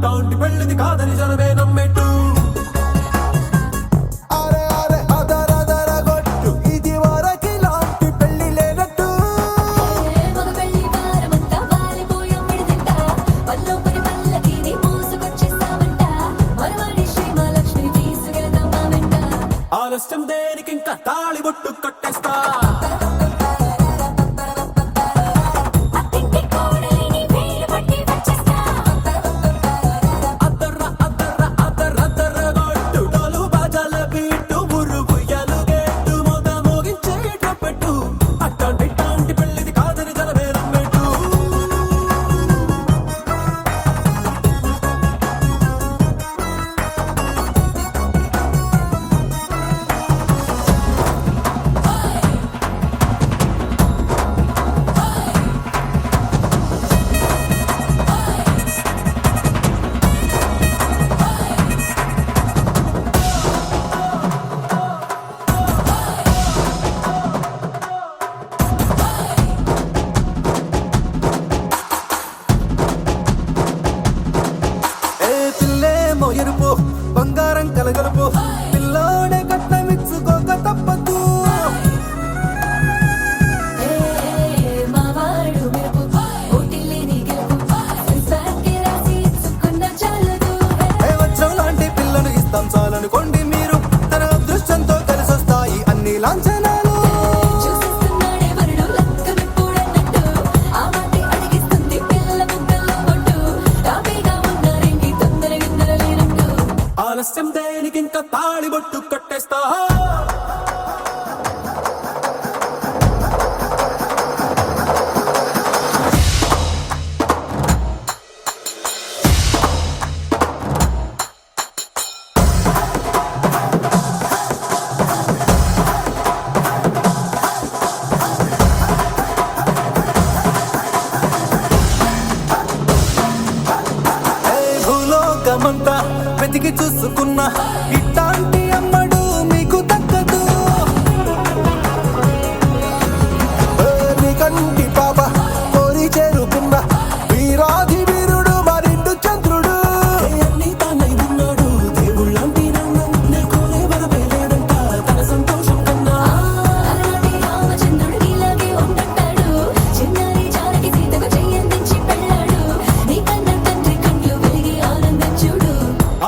అట్టాంటి పెళ్లిది కాదని జనమే నమ్మేట్టు ఆలస్యం దేనికి ఇంకా తాళి బొట్టు కట్టేస్తా ఎరుపు బంగారం కలగలుపు పిల్లోడే కట్టమిచ్చుకోక తప్పదు వజ్రం లాంటి పిల్లను ఇస్తాం చాలనుకోండి మీరు తన అదృష్టంతో కలిసొస్తాయి అన్ని లాంఛనాలు ఆలస్యం దేనికి ఇంకా తాళి బొట్టు కట్టేస్తా భూలోకమంతా వెతికి చూసుకున్నా ఇట్లాంటి అమ్మడు మీకు దక్కదు నీ కంటి పాప కోరి చేరుకున్న వీరాధి వీరుడు మరిండు చంద్రుడు అన్ని తానై ఉన్నాడు దేవుళ్ళంటి రంగం నేర్కోలే వరవేలేడంట తన సంతోషం కన్నా రామచంద్రుడు ఇలాగే ఉండంటాడు చిన్నారి జానకి సీతకు చెయ్యందించి పెళ్ళాడు నీ కన్న తండ్రి కంట్లు వెలిగి ఆనందించుడు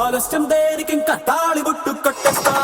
ఆలస్యం దేనికి ఇంకా తాళి బొట్టు కట్టేస్తా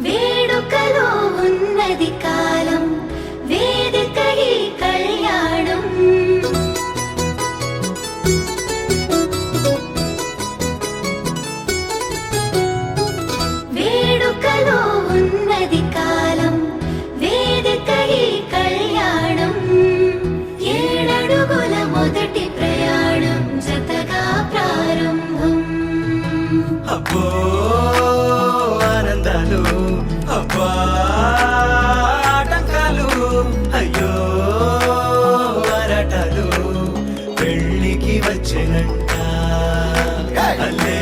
వేడుకలో ఉన్నది కాలం వేదిక ఈ కళ్యాణం వేడుకలో ఉన్నది కాలం వేదిక ఈ కళ్యాణం ఏడడుగుల మొదటి ప్రయాణం జతగా ప్రారంభం అబ్బో ఆనందాలు అబ్బా ఆటంకాలు అయ్యో ఆరాటాలు పెళ్ళికి వచ్చినంట అల్లే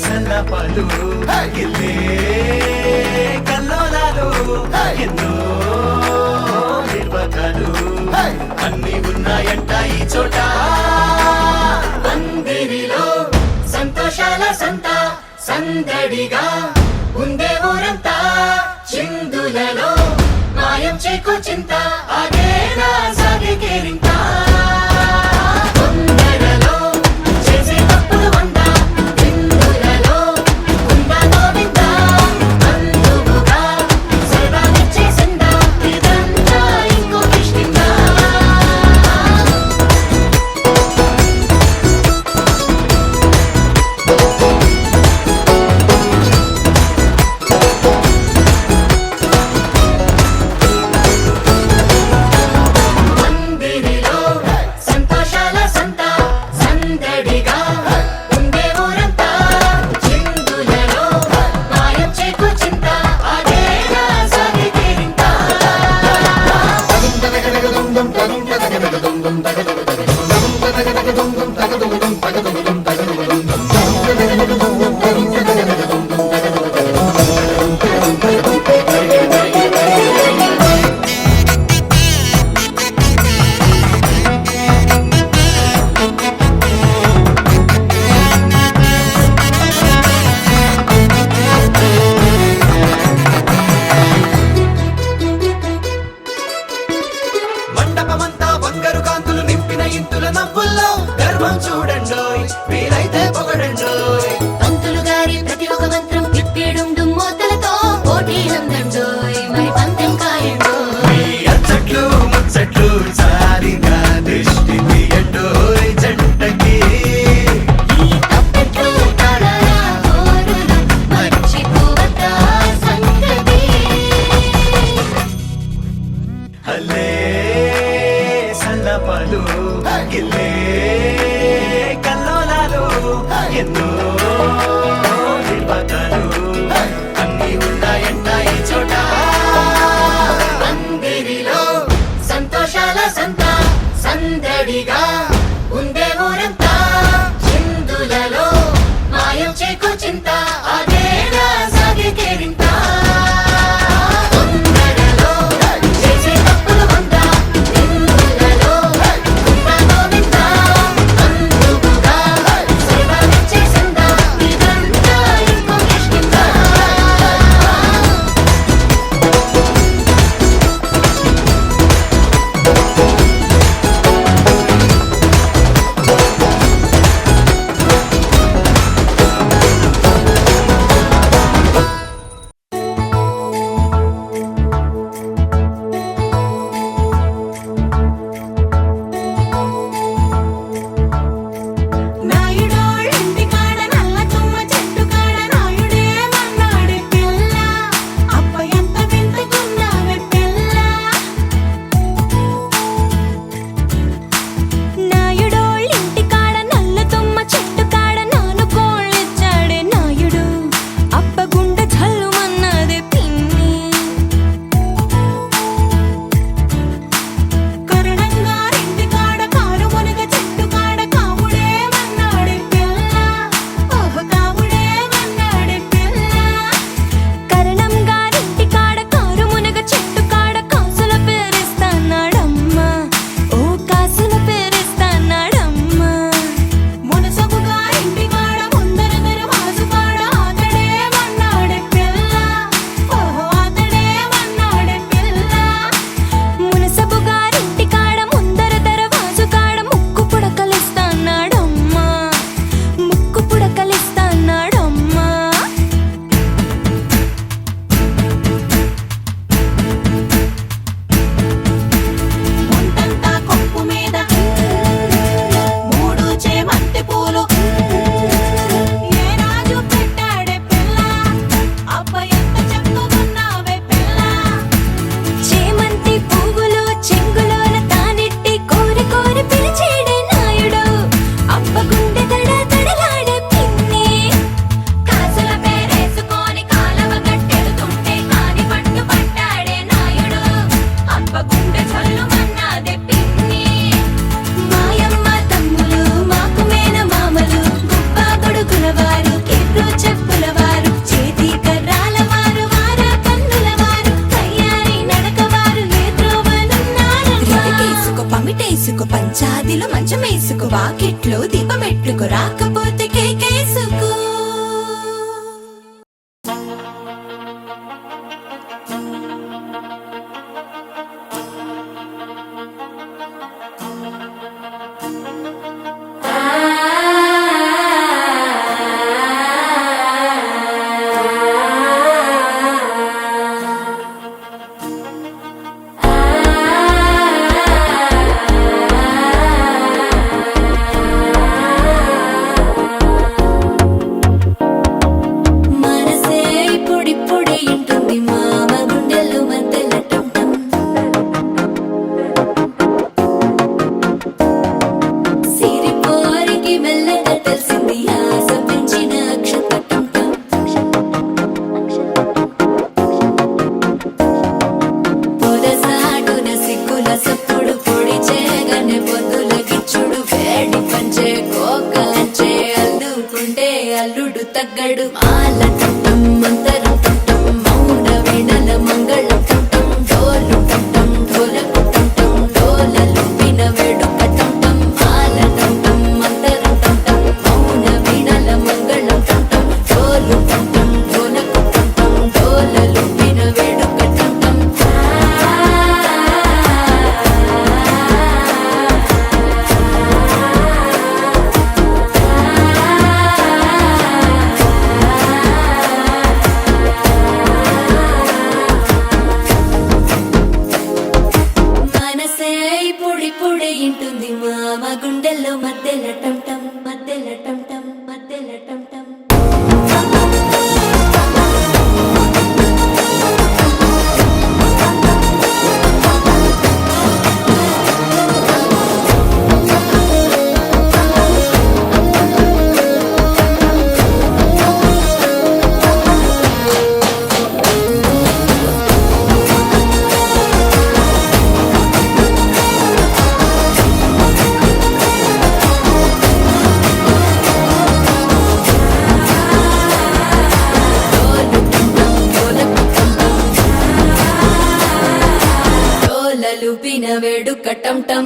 సన్నపాలు ఇల్లే కల్లోలాలు ఎన్నో నిర్వకాలు అన్ని ఉన్నాయంట ఈ చోట పందిరిలో సంతోషాల సంత సందడిగా ఉందే ఊరంతా చిందులలో మాయం చేకో చింత ఆగేనా సాగే కేరింత తొందరలో చేసే తప్పులు వంద విందులలో ఉందా గోవింద అందువుగా సరదానిచ్చేసిందా ఇదంతా ఇంకో కిష్కిందా మండపమంతా బంగారు కాంతులు నింపిన ఇంతుల నవ్వుల్లో గర్వం చూడండోయ్, వీలైతే పొగడండోయ్. పంతులు గారి ప్రతి ఒక మంత్రం తిప్పేడుండు మోతలతో పోటీ నందండోయ్, మరి పందెం కాయండోయ్. ఈ అచ్చట్లు ముచ్చట్లు సారిగా దృష్టి తీయండోయ్ జంటకి. ఈ తప్పెట్లు తాళాల హోరులు మర్చిపోవద్దా సంగతి. హల్లే సల్లపలు గిల్లే కల్లోలాలు ఎన్నో విపకలు అన్ని ఉన్నాయంట ఈ చోట. పందిరిలో సంతోషాల సంత సందడిగా ఉండే ఊరంతా, చిందులలో మాయం చేకు చింత అదేనా సాగే కేరింత. తొందరలో చేసే తప్పులు వంద, నిందులలో ఉందా గోవింద. అందుకుగా సేవలిచ్చేసిందా, ఇదంతా ఇంకో కిష్కిందా. నాయుడోళ్ళింటి కాడ నల్ల తుమ్మ చెట్టు కాడ నాయుడే మన్నాడే పిల్ల, అప్ప ఎంత వింతకున్నావే పిల్ల. నాయుడోళ్ళింటి కాడ నల్ల తుమ్మ చెట్టు కాడ నాను కోళ్ళిచ్చాడే నాయుడు, అప్పగుండె జల్లుమన్నదే పిన్ని. కరుణంగారింటి కాడ కారు మునగ చెట్టు కాడ కాముడే మన్నాడే పిల్ల, ఓహ్ కాముడే మన్నాడే పిల్ల. కరణం గారింటి కాడ కారు మునగ చెట్టు కాడ కాసుల పేరిస్తాన్నాడమ్మా, ఓ కాసుల పేరిస్తాన్నాడమ్మా. మునసబుగా ఇంటి కాడ ముందర దరవాజు కాడ ఆతడే మన్నాడే పిల్ల, ఓహ్ ఆతడే మన్నాడే పిల్ల. మునసబు గారింటి కాడ ముందర దరవాజు కాడ ముక్కు పుడకలిస్తాన్నాడమ్మా, ముక్కు పుడకలిస్తాన్నాడమ్మా. ముందంతా కొప్పు మీద మూడు చేమంతి పూలు, ఏ రాజు పెట్టాడే పిల్ల, అబ్బ ఎంత చక్కగున్నావే పిల్ల. చేమంతి పువ్వులు చెంగులోన తానెట్టి కోరి కోరి పిలిచేడే నాయుడు, అప్పగుండె దడ దడలాడే పిన్ని. కాసుల పేరేసుకొని కాలవ గట్టెడుతుంటే కాని పట్టు పట్టాడే నాయుడు, అబ్బ గుండె చల్లుమన్నాదే పిన్ని. మాయమ్మ తమ్ములు మాకు మేన మామలు, గుబ్బా గొడుగుల వారు కిర్రు చెప్పుల వారు, చేతి కర్రాల వారు వారా కన్నుల వారు, తయ్యారి నడక వారు ఏ త్రోవనున్నారమ్మా. రితికేసుకో పమిటేసుకో పంచాదిలో మంచమేసుకో వాకిట్లో దీపమెట్టుకు రాకపోతే కేకేసుకో. ఎప్పుడు తగ్గడు మాల టం మంతరం టం మౌన వీణల మంగళం టం డోలు టం ఢోలకు టం డోలలు విన వేడుక టం మాల టం మంతరం టం మౌన వీణల మంగళం టం డోలు టం ఢోలకు టం డోలలు విన వేడుక టం మనసే పొడి పొడి ఇంటుంది మామ గుండెల్లో మధ్యల టం టం మధ్యల టం టం మధ్యల టం టం డోలలు విన వేడుక టం టం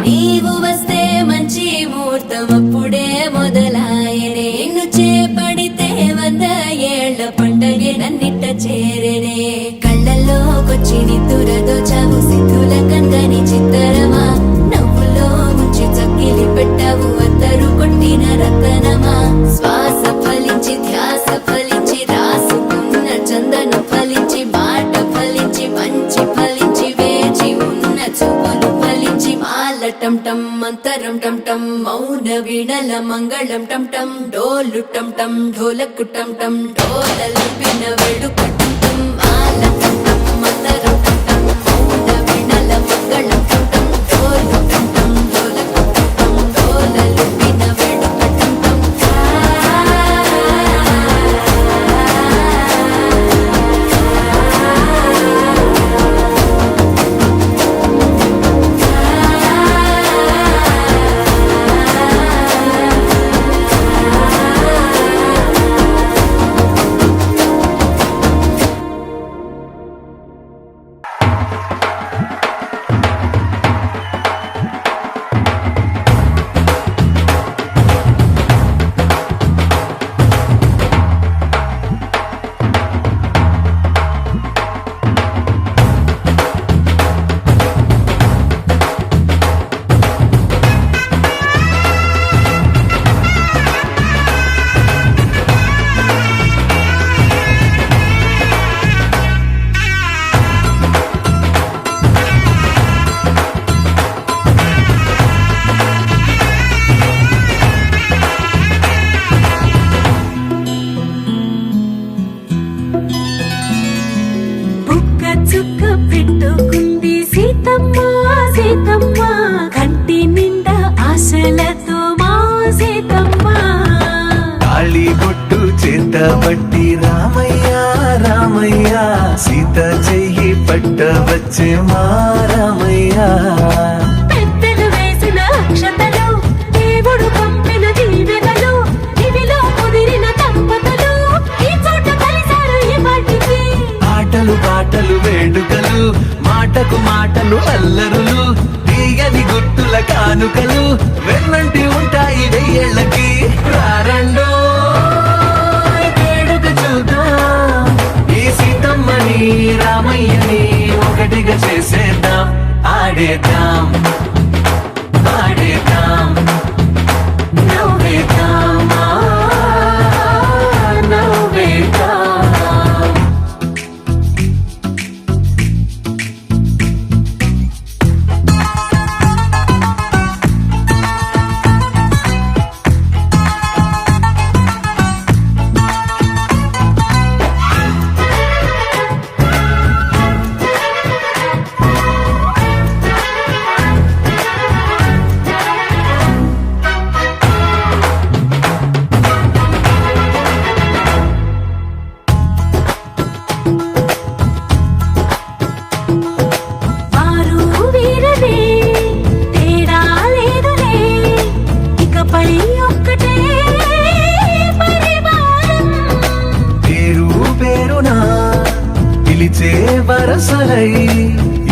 నీవు వస్తే మంచి ముహూర్తం అప్పుడే మొదలాయనే నిన్ను చేపడితే 100 ఏళ్ల పండగే నన్నిట్ట చేరనే కళ్ళల్లోకొచ్చి నిద్దురదోచావు సిద్ధుల కందని చిత్తరమా నవ్వులో ముంచి చక్కిలి పెట్టావు అత్తరు కొట్టిన రతనమా శ్వాస ఫలించి ధ్యాస ఫలించి రాసుకున్న చందనం ఫలించి మాట ఫలించి మంచి ఫలించి వేచి ఉన్న చూపులు ఫలించి మాల టం టం మంతరం టం టం మౌన వీణల మంగళం టం టం డోలు టం టం ఢోలకు టం టం డోలలు విన వేడుక టం టం మాల టం టం మంతరం టం టం మౌన వీణల మంగళం టం టం డోలు టం టం ఢోలకు టం టం డోలలు విన వేడుక టం టం బుక్క చుక్క పెట్టుకుంది సీతమ్మ సీతమ్మ కంటి నిండా ఆశలతో మా సీతమ్మ తాళి బొట్టు చేత బట్టి రామయ్య రామయ్య సీత చెయ్యి పట్ట వచ్చే మా రామయ్య పెద్దలు వేసిన అక్షతలు దేవుడు పంపిన దీవెనలు ఇవిలో కుదిరిన దంపతులు ఈ చోట కలిసారు ఈ వాటికి ఆటలు పాటలు వేడుకలు మాటకు మాటలు అల్లరులు తీయని గుట్టుల కానుకలు వెన్నంటి ఉంటాయి 1000 ఏళ్ళకి రారండో వేడుక చూద్దాం ఈ సీతమ్మని రామయ్యని ఒకటిగా చేసేద్దాం ఆడేద్దాం పాడేద్దాం నవ్వేద్దాం నవ్వేద్దాం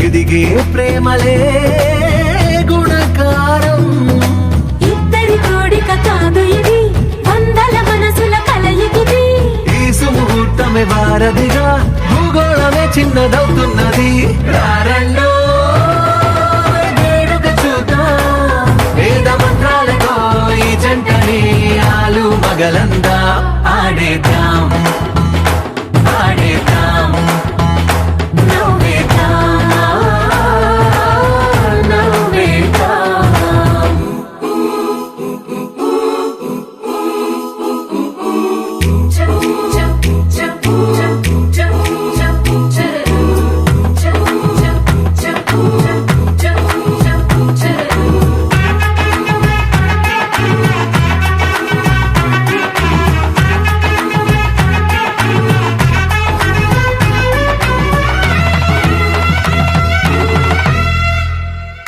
ఎదిగే ప్రేమలే గుణకారం. ఇద్దరి కోడిక కాదు ఇది, వందల మనసుల కలయికిది. ఈ సుముహూర్తమే వారధిగా, భూగోళమే చిన్నదవుతున్నది. రారండో వేడుక చూద్దాం, వేద మంత్రాలతో ఈ జంటని ఆలు మగలందా ఆడేద్దాం, ఆడేద్దాం, నవ్వేద్దాం, నవ్వేద్దాం.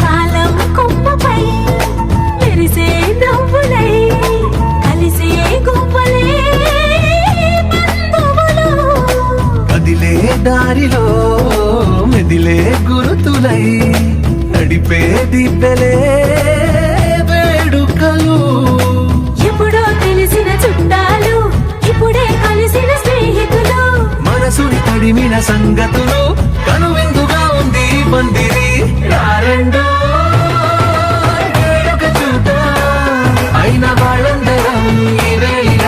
కాలం కొమ్మపై మెరిసే నవ్వులై, కలిసే గువ్వలే బంధువులు. కదిలే దారిలో మెదిలే గురుతులై, నడిపే దిబ్బెలే వేడుకలు. ఎప్పుడో తెలిసిన చుట్టాలు, ఇప్పుడే కలిసిన స్నేహితులు. మనసుని తడిమిన సంగతులు, కనువిందుగా ఉంది ఈ పందిరి. రారండో వేడుక చూద్దాం, అయిన వాళ్ళందరం ఈ వేళ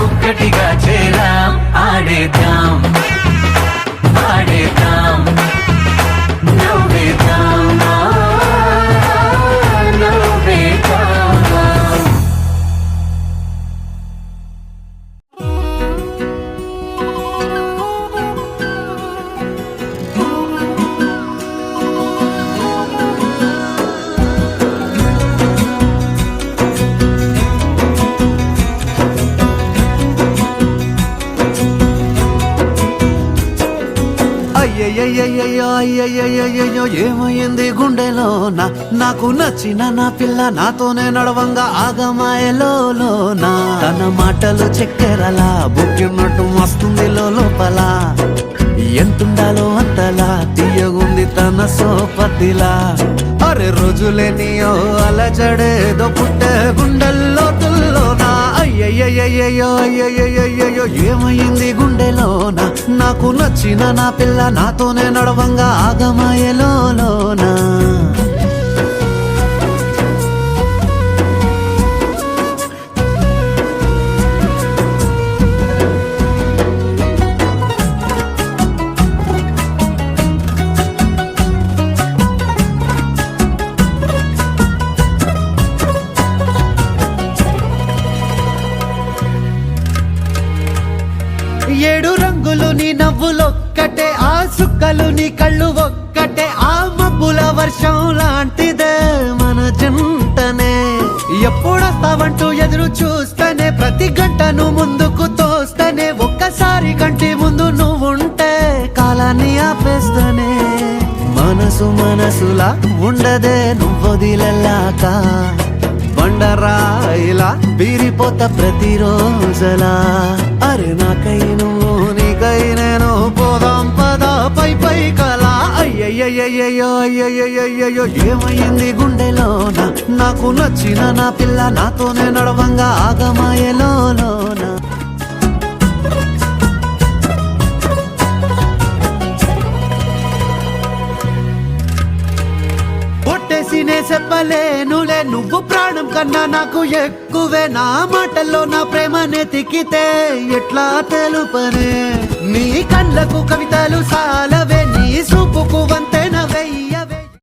ఒక్కటిగా చేరాం. ఆడేద్దాం, ఆడేద్దాం, నవ్వేద్దాం, నవ్వేద్దాం. అయ్యయ్యయ్యయ్యో అయ్యయ్యయ్యయ్యో ఏమైంది గుండెలోన, నాకు నచ్చిన నా పిల్ల నాతోనే నడవంగా ఆగమాయలోనా. తన మాటలు చక్కెరలా బుక్కినట్టు వస్తుంది లోపల, ఎంతుండాలో అంతలా తీయగుంది తన సోపతిలా. అరే రోజులేనియో అలజడేదో పుట్టే గుండెల్లో తుల్లోనా. అయ్యయ్యయ్యయ్యో అయ్యయ్యయ్యయ్యో ఏమైంది గుండెలోన, నాకు నచ్చిన నా పిల్ల నాతోనే నడవంగా ఆగమాయలోనా. ఏడు రంగులు నీ నవ్వులొక్కటే, ఆ సుక్కలు నీ కళ్ళు ఒక్కటే, ఆ మబ్బుల వర్షం లాంటిదే మన జంటనే. ఎప్పుడొస్తావంటూ ఎదురు చూస్తేనే, ప్రతి గంటను ముందుకు తోస్తేనే, ఒక్కసారి కంటి ముందు నువ్వుంటే కాలాన్ని ఆపేస్తేనే. మనసు మనసులా ఉండదే నువ్వొదిలెల్లాక, బండరాయిలా బీరిపోత ప్రతిరోజలా. అరే నాకై నువ్వు నీకై నేను పోదాం పదా పై పై కలా. అయ్యయ్యయ్యయ్యో అయ్యయ్యయ్యయ్యో ఏమైంది గుండెలోన, నాకు నచ్చిన నా పిల్ల నాతోనే నడవంగా ఆగమాయలోనా. ఒట్టేసినే చెప్పలేనులే, నువ్వు ప్రాణం కన్నా నాకు ఎక్కువే. నా మాటల్లో నా ప్రేమనే తిక్కితే ఎట్లా తెలుపనే. నీ కళ్ళకు కవితలు సాలవే, నీ చూపుకు వంత